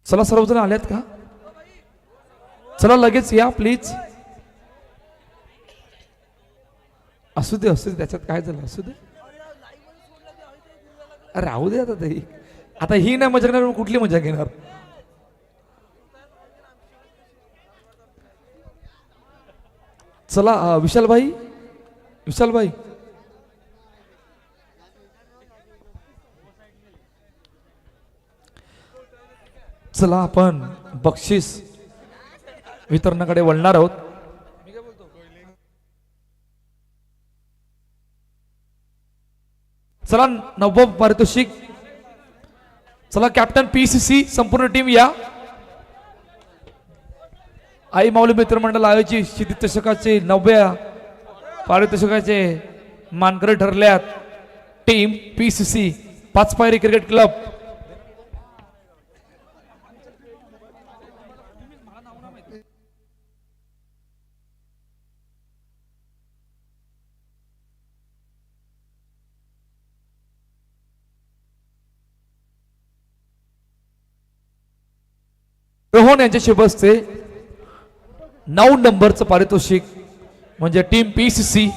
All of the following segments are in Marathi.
चला सर्वजण आलेत का? चला लगेच या प्लीज. असू दे त्याच्यात काय झालं, असू दे. राहू दे आता ते. आता ही नाही मजा घेणार, कुठली मजा घेणार? चला विशाल भाई चला आपण बक्षीस वितरणाकडे वळणार आहोत. चला नवं पारितोषिक. चला कॅप्टन PCC संपूर्ण टीम या. आई माऊली मित्रमंडळ आयोजित शीत चषकाचे 9व्या पारितोषिकाचे मानकरी ठरल्यात team PCC Pachpayari cricket club. Rohan यांच्या शुभ हस्ते 9 नंबरचं पारितोषिक म्हणजे टीम PCC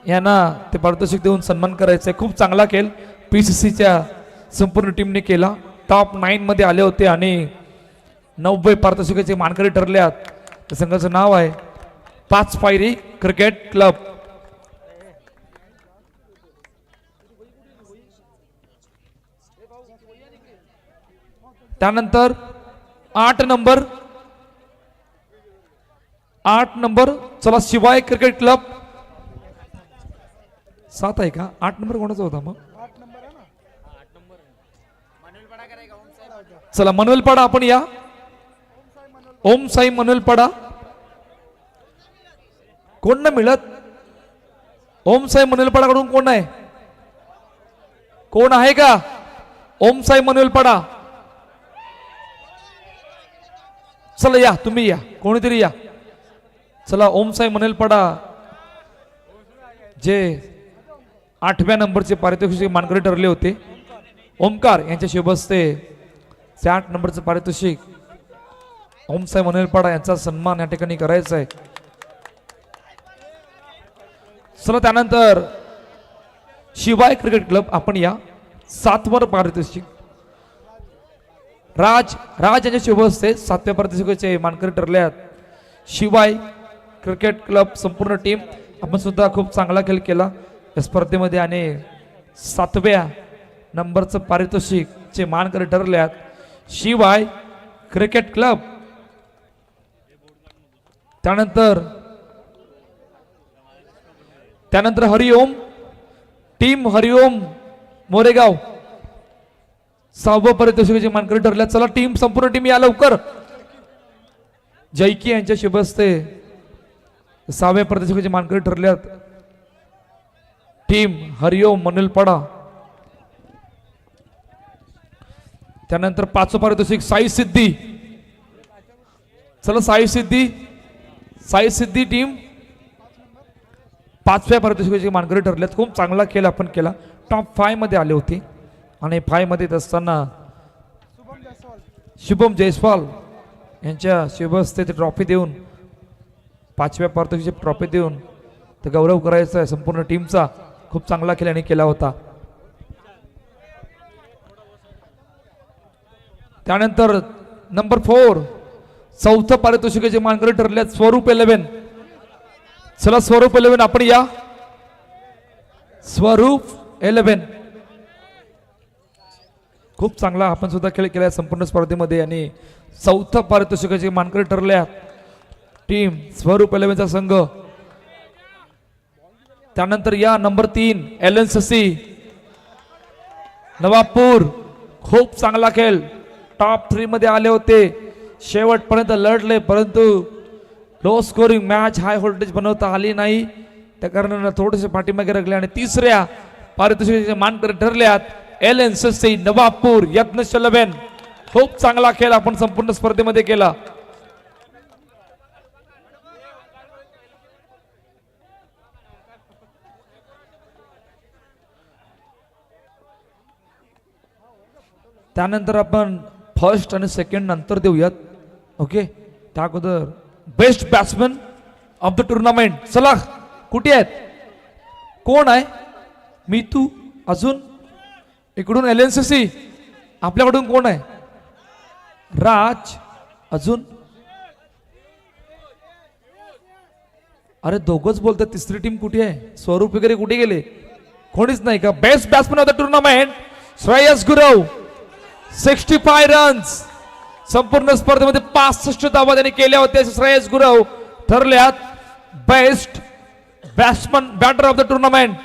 यांना ते पारितोषिक देऊन सन्मान करायचं. खूप चांगला खेळ PCCच्या संपूर्ण टीमने केला. टॉप 9 मध्ये आले होते आणि 90 पारितोषिकाचे मानकरी ठरल्यात. त्या संघाचं नाव आहे पाचपायरी क्रिकेट क्लब. त्यानंतर 8 नंबर चला शिवाय क्रिकेट क्लब. 7 आहे का? 8 नंबर कोणाचा होता मग? चला मनवेलपाडा आपण या. ओम साई मनवेलपाडा. कोण ना मिळत? ओम साई मनवेलपाडा कडून कोण आहे? कोण आहे का? ओम साई मनवेलपाडा. चला या, तुम्ही या, कोणीतरी या. चला ओम साई मनवेलपाडा जे 8व्या नंबरचे पारितोषिक मानकरी ठरले होते ओमकार यांच्या शुभ हस्ते 8 नंबरचं पारितोषिक ओम साई मनवेलपाडा यांचा सन्मान या ठिकाणी करायचा आहे. चला त्यानंतर शिवाय क्रिकेट क्लब आपण या. 7वर पारितोषिक राज यांच्या शुभ हस्ते 7व्या पारितोषिकाचे मानकरी ठरल्यात शिवाय क्रिकेट क्लब संपूर्ण टीम. आपण सुद्धा खूप चांगला खेळ केला या स्पर्धेमध्ये आणि 7व्या नंबरचं पारितोषिक चे मानकरी ठरल्यात शिवाय क्रिकेट क्लब. त्यानंतर हरिओम टीम हरिओम मोरेगाव 6व्या पारितोषिकाचे मानकरी ठरल्यात. चला टीम संपूर्ण टीम या लवकर. जैकी यांच्या शुभ हस्ते 6व्या पारितोषिकाचे मानकरी ठरल्यात टीम हरिओम मनवेलपाडा. त्यानंतर 5वं पारितोषिक साई सिद्धी. चला साई सिद्धी टीम 5व्या पारितोषिकाचे मानकरी ठरल्यात. खूप चांगला खेळ आपण केला. टॉप 5 मध्ये आले होते आणि 5 मध्ये येत असताना शुभम जयस्वाल यांच्या शुभ हस्ते ते ट्रॉफी देऊन 5व्या पारितोषिकाची ट्रॉफी देऊन ते गौरव करायचा आहे संपूर्ण टीमचा. खूप चांगला खेळ यांनी केला होता. त्यानंतर नंबर 4 4थं पारितोषिकाचे मानकरी ठरल्यात स्वरूप 11. चला स्वरूप 11 आपण या. स्वरूप 11 खूप चांगला आपण सुद्धा खेळ केला संपूर्ण स्पर्धेमध्ये आणि 4थं पारितोषिकाचे मानकरी ठरल्या टीम स्वरूप 11चा संघ. त्यानंतर या नंबर 3 LNCC नवापूर. खूप चांगला खेळ टॉप 3 मध्ये आले होते. शेवटपर्यंत लढले परंतु low scoring match high voltage बनवता आली नाही. त्या कारणाने थोडेसे पाठीमागे रगले आणि 3ऱ्या पारितोषिकाचे मानकरी ठरल्यात LNCC नवापूर यत्नश 11. खूप चांगला खेळ आपण संपूर्ण स्पर्धेमध्ये केला. त्यानंतर आपण फर्स्ट आणि सेकंड नंतर देऊयात. ओके, त्या अगोदर best batsman of the tournament. चला कुठे आहेत, कोण आहे? मी तू, अजून इकडून LNCC, आपल्याकडून कोण आहे? राज, अजून अरे दोघच बोलतात, तिसरी टीम कुठे आहे? स्वरूप वगैरे कुठे गेले? कोणीच नाही का? Best batsman of the tournament Shreyas Gurav, 65 runs. संपूर्ण स्पर्धेमध्ये 65 धावा त्यांनी केल्या होत्या. श्रेयस गुरव ठरल्यात best batsman batter of the tournament.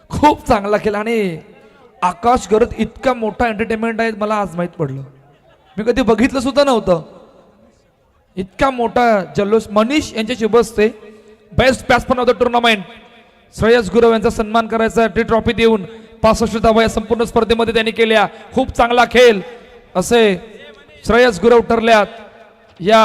खूप चांगला केला आणि आकाश गरज इतका मोठा एंटरटेनमेंट आहे मला आज माहित पडलं. मी कधी बघितलं सुद्धा नव्हतं इतका मोठा जल्लोष. मनीष यांच्या शुभ असते best batsman of the tournament. Shreyas Gurav यांचा सन्मान करायचा, टी ट्रॉफी देऊन 65 धावा या संपूर्ण स्पर्धेमध्ये त्यांनी केल्या. खूप चांगला खेळ असे श्रेयस गुरव ठरल्यात या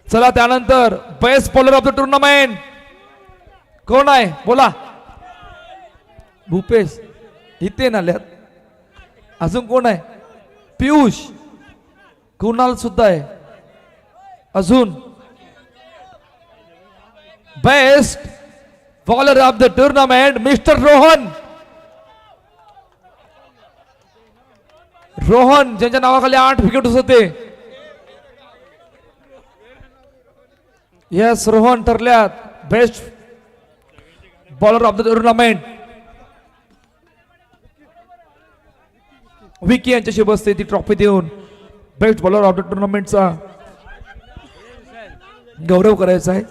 चला त्यानंतर best bowler of the tournament कोण आहे बोला? भूपेश इथे नाल्यात. अजून कोण आहे? पियुष, कुणाल सुद्धा आहे. अजून best bowler of the tournament mister Rohan. Rohan ज्यांच्या नावाखाली 8 विकेट होते. यस, रोहन ठरल्यात best bowler of the tournament. Vicky यांच्याशी बसते ती ट्रॉफी देऊन बेस्ट बॉलर ऑफ द टुर्नामेंटचा गौरव करायचा आहे.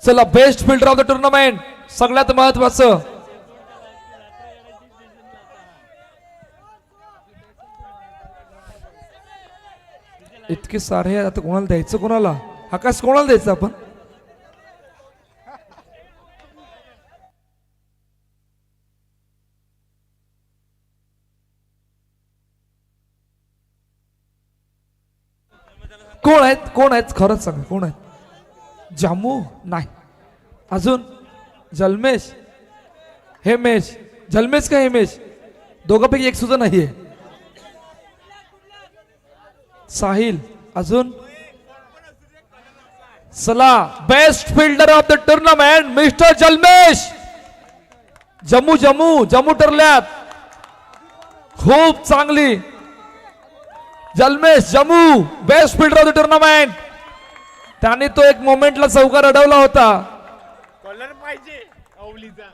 चला best fielder of the tournament सगळ्यात महत्वाचं. इतके सारे आता कोणाला द्यायचं? कोणाला? आकाश कोणाला द्यायचं आपण? कोण आहेत? कोण आहेत खरंच सांगा, कोण आहेत? जामू नाही. अजून जल्मेश, हेमेश. जल्मेश का हेमेश? दोघांपैकी एक सुद्धा नाहीये. साहिल. अजून चला best fielder of the tournament mister Jalmesh. Jammu Jammu Jammu ठरल्यात. खूप चांगली Jalmesh Jammu best fielder of the tournament. त्याने तो एक मोमेंटला चौकार अडवला होता. कॉलर पाहिजे अवलीचा.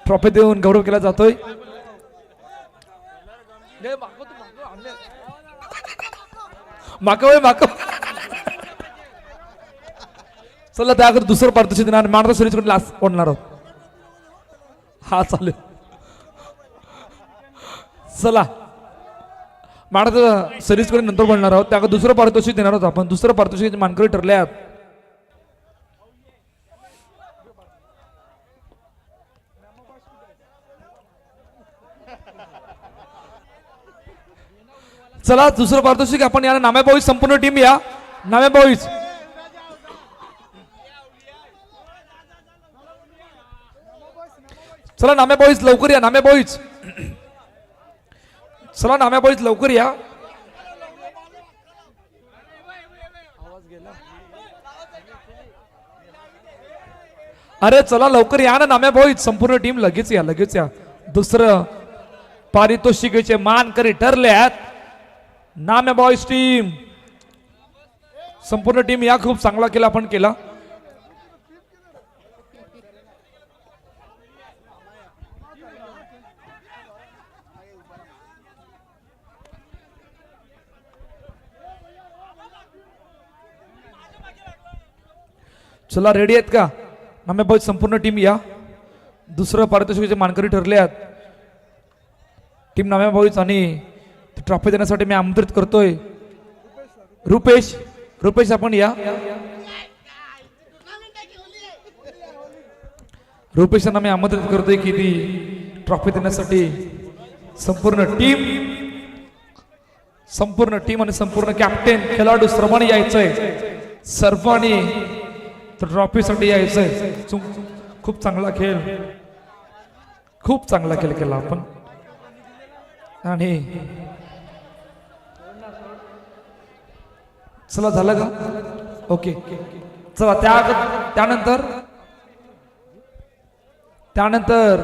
ट्रॉफी देऊन गौरव केला जातोय. माकव माकव. चला त्याकडे दुसरं पारितोषिक देणार. मानव सिरीज कडे लास्ट ओढणार आहोत. हा चालेल. चला महाराज सिरीज कडे नंतर बोलणार आहोत. त्याकडे दुसरं पारितोषिक देणार आहोत आपण. दुसरं पारितोषिक मानकरी ठरले आहेत. चला दुसरं पारितोषिक आपण या नाम्या बॉईज संपूर्ण टीम या. नाम्या बॉईज चला. नाम्या बॉईज लवकर या. नाम्या बॉईज चला नाम्या बॉईज लवकर या. अरे चला लवकर या ना नाम्या बॉईज. संपूर्ण टीम लगेच या, लगेच या. दुसरं पारितोषिकाचे मानकरी ठरल्यात नाम्या बॉईज टीम. संपूर्ण टीम या. खूप चांगला केला आपण केला. चला रेडी आहेत का नाम्या बॉईज? संपूर्ण टीम या. दुसरं पारितोषिकाचे मानकरी ठरले आहेत टीम नाम्या बॉईज आणि ट्रॉफी देण्यासाठी मी आमंत्रित करतोय रुपेश. रुपेश आपण या. रुपेशांना मी आमंत्रित करतोय की ती ट्रॉफी देण्यासाठी संपूर्ण टीम आणि संपूर्ण कॅप्टन खेळाडू सर्वांनी यायचंय. सर्वांनी ट्रॉफीसाठी यायचंय. खूप चांगला खेळ, खूप चांगला खेळ केला आपण. आणि चला झालं का? ओके चला. त्यानंतर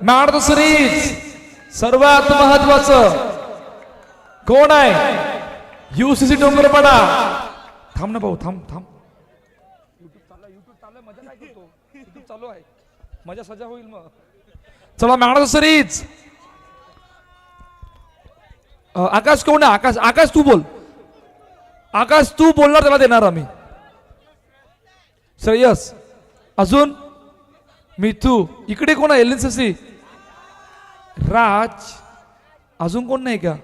मॅन ऑफ द सिरीज सर्वात महत्वाचं कोण आहे? UCC डोंगरपाडा. थांब ना भाऊ, थांब. युट्यूब चालू मजा काय करतो? युट्यूब चालू आहे, मजा सजा होईल मग. चला मॅन ऑफ द सिरीज आकाश कोण आहे? आकाश तू बोल. आकाश तू बोलणार, त्याला देणार आम्ही. श्रेयस अजून मिथू. इकडे कोण आहे? LNCC राज. अजून कोण नाही का?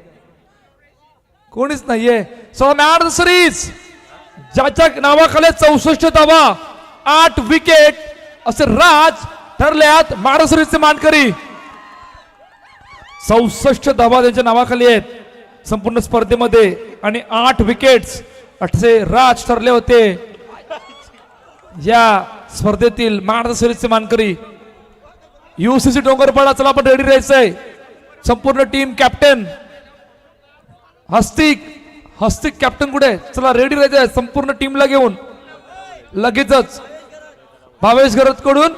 कोणीच नाहीये. So man of the series ज्याच्या नावाखाली 64 धावा 8 विकेट असे राज ठरल्यात मॅन ऑफ द सिरीजचे मानकरी. 64 धावा त्यांच्या नावाखाली आहेत संपूर्ण स्पर्धेमध्ये आणि 8 विकेट्स असे राज ठरले होते या स्पर्धेतील मॅन ऑफ द सिरीजचे मानकरी. UCC डोंगरपाडा. चला आपण रेडी राहायचंय. संपूर्ण टीम कॅप्टन हस्तिक कॅप्टन कुठे? चला रेडी राहायचंय संपूर्ण टीमला घेऊन. लगेचच भावेश गरज कडून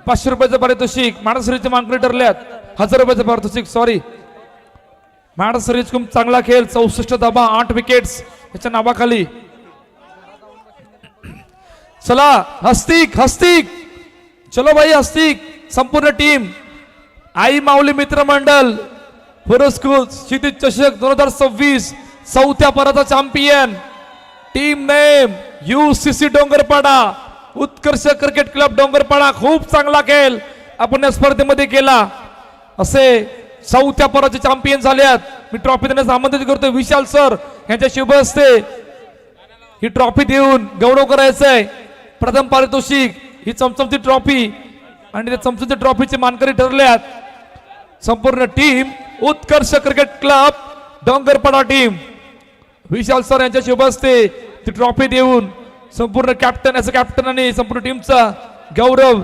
500 रुपयाचं पारितोषिक. मॅन ऑफ द सिरीजचे मानकरी ठरल्यात 1000 रुपयाचं पारितोषिक. Sorry, man of the series खूप चांगला खेळ. 64 धावा 8 विकेट्स याच्या नावाखाली. चला हस्तिक. चलो भाई हस्तिक. संपूर्ण टीम आई माऊली मित्र मंडळ पुरस्कृत क्षितिज चषक 2026 चौथ्या Paracha champion. Team name UCC डोंगरपाडा. उत्कर्ष क्रिकेट क्लब डोंगरपाडा. खूप चांगला खेळ आपण या स्पर्धेमध्ये केला. असे चौथ्या पराचे चॅम्पियन झाल्यात. मी ट्रॉफी देण्यास आमंत्रित करतोय विशाल सर यांच्या शुभ हस्ते ही ट्रॉफी देऊन गौरव करायचंय. प्रथम पारितोषिक ही चमचमती ट्रॉफी आणि त्या चमचमती ट्रॉफीचे मानकरी ठरल्यात संपूर्ण टीम उत्कर्ष क्रिकेट क्लब डोंगरपाडा टीम. विशाल सर यांच्या शुभ हस्ते ती ट्रॉफी देऊन संपूर्ण कॅप्टन आणि संपूर्ण टीमचा गौरव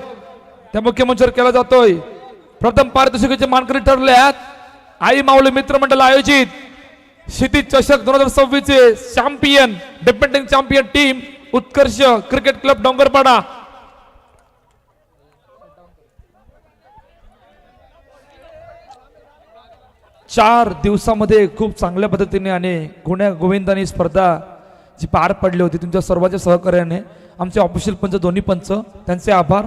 त्या मुख्य मंचावर केला जातोय. प्रथम पारितोषिकाचे मानकरी ठरल्यात आई माऊली मित्र मंडळ आयोजित क्षितिज चषक 2026 चे चॅम्पियन डिपेंडिंग चॅम्पियन टीम उत्कर्ष क्रिकेट क्लब डोंगरपाडा. चार दिवसामध्ये खूप चांगल्या पद्धतीने आणि गुण्या गोविंदाने स्पर्धा जी पार पडली होती तुमच्या सर्वांच्या सहकार्याने. आमचे ऑफिशियल पंच दोन्ही पंच त्यांचे आभार.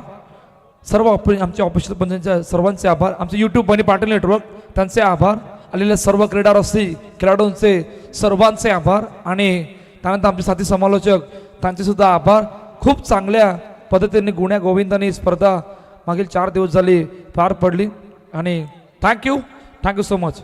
आमच्या ऑफिशियल पंचांच्या सर्वांचे आभार. आमचे यूट्यूब आणि पाटील नेटवर्क त्यांचे आभार. आलेल्या सर्व खेळाडूंचे सर्वांचे आभार. आणि त्यानंतर आमचे साथी समालोचक त्यांचे सुद्धा आभार. खूप चांगल्या पद्धतीने गुण्या गोविंदाने स्पर्धा मागील 4 दिवस झाली पार पडली आणि थँक्यू सो मच.